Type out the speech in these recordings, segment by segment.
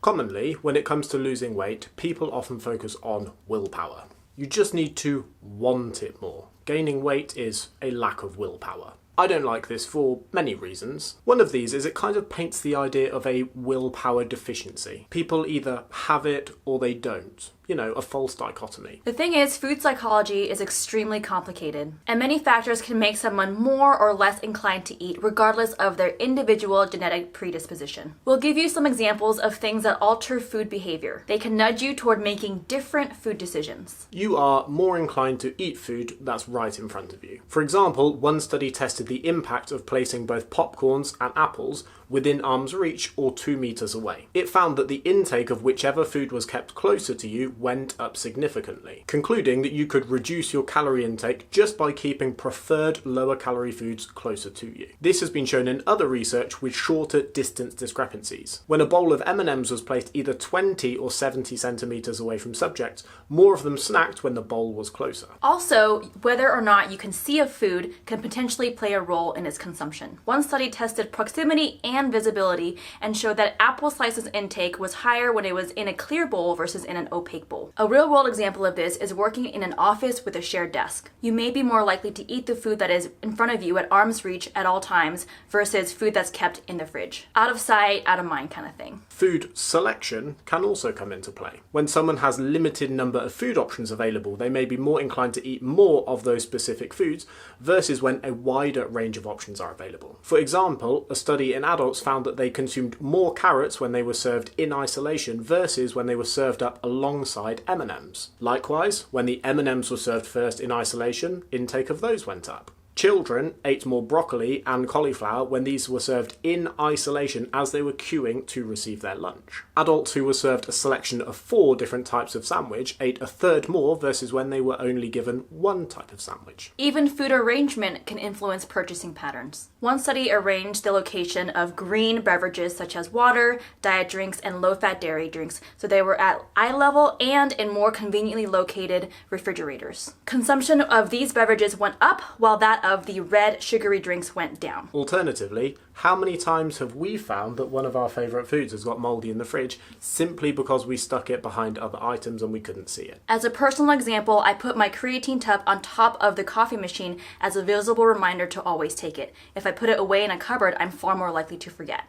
Commonly, when it comes to losing weight, people often focus on willpower. You just need to want it more. Gaining weight is a lack of willpower. I don't like this for many reasons. One of these is it kind of paints the idea of a willpower deficiency. People either have it or they don't. You know, a false dichotomy. The thing is, food psychology is extremely complicated, and many factors can make someone more or less inclined to eat regardless of their individual genetic predisposition. We'll give you some examples of things that alter food behavior. They can nudge you toward making different food decisions. You are more inclined to eat food that's right in front of you. For example, one study tested the impact of placing both popcorns and apples within arm's reach or 2 meters away. It found that the intake of whichever food was kept closer to you went up significantly, concluding that you could reduce your calorie intake just by keeping preferred lower calorie foods closer to you. This has been shown in other research with shorter distance discrepancies. When a bowl of M&Ms was placed either 20 or 70 centimeters away from subjects, more of them snacked when the bowl was closer. Also, whether or not you can see a food can potentially play a role in its consumption. One study tested proximity and visibility and showed that apple slices intake was higher when it was in a clear bowl versus in an opaque bowl. A real-world example of this is working in an office with a shared desk. You may be more likely to eat the food that is in front of you at arm's reach at all times versus food that's kept in the fridge. Out of sight, out of mind kind of thing. Food selection can also come into play. When someone has limited number of food options available, they may be more inclined to eat more of those specific foods versus when a wider range of options are available. For example, a study in adults found that they consumed more carrots when they were served in isolation versus when they were served up alongside M&Ms. Likewise, when the M&Ms were served first in isolation, intake of those went up. Children ate more broccoli and cauliflower when these were served in isolation as they were queuing to receive their lunch. Adults who were served a selection of 4 different types of sandwich ate a third more versus when they were only given 1 type of sandwich. Even food arrangement can influence purchasing patterns. One study arranged the location of green beverages such as water, diet drinks, and low-fat dairy drinks so they were at eye level and in more conveniently located refrigerators. Consumption of these beverages went up while that of the red sugary drinks went down. Alternatively, how many times have we found that one of our favourite foods has got mouldy in the fridge simply because we stuck it behind other items and we couldn't see it? As a personal example, I put my creatine tub on top of the coffee machine as a visible reminder to always take it. If I put it away in a cupboard, I'm far more likely to forget.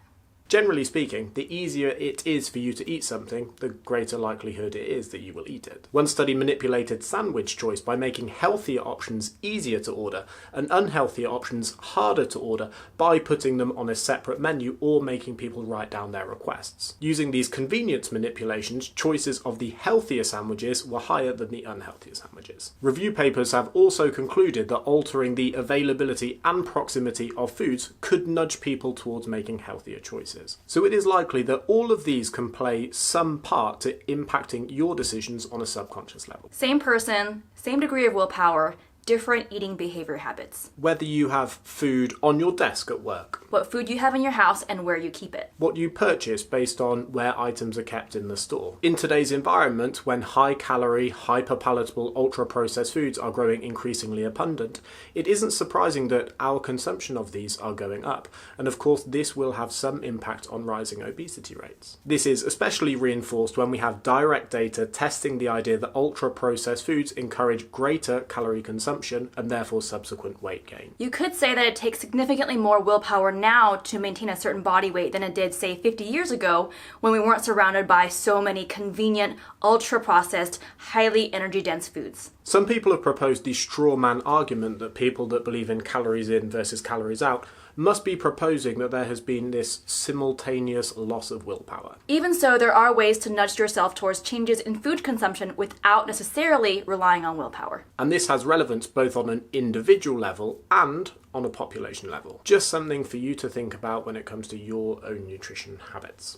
Generally speaking, the easier it is for you to eat something, the greater likelihood it is that you will eat it. One study manipulated sandwich choice by making healthier options easier to order and unhealthier options harder to order by putting them on a separate menu or making people write down their requests. Using these convenience manipulations, choices of the healthier sandwiches were higher than the unhealthier sandwiches. Review papers have also concluded that altering the availability and proximity of foods could nudge people towards making healthier choices. So it is likely that all of these can play some part to impacting your decisions on a subconscious level. Same person, same degree of willpower, different eating behavior habits. Whether you have food on your desk at work, what food you have in your house and where you keep it. What you purchase based on where items are kept in the store. In today's environment, when high-calorie, hyper-palatable, ultra-processed foods are growing increasingly abundant, it isn't surprising that our consumption of these are going up, and of course this will have some impact on rising obesity rates. This is especially reinforced when we have direct data testing the idea that ultra-processed foods encourage greater calorie consumption and therefore subsequent weight gain. You could say that it takes significantly more willpower now to maintain a certain body weight than it did, say, 50 years ago when we weren't surrounded by so many convenient, ultra-processed, highly energy-dense foods. Some people have proposed the straw man argument that people that believe in calories in versus calories out must be proposing that there has been this simultaneous loss of willpower. Even so, there are ways to nudge yourself towards changes in food consumption without necessarily relying on willpower. And this has relevance both on an individual level and on a population level. Just something for you to think about when it comes to your own nutrition habits.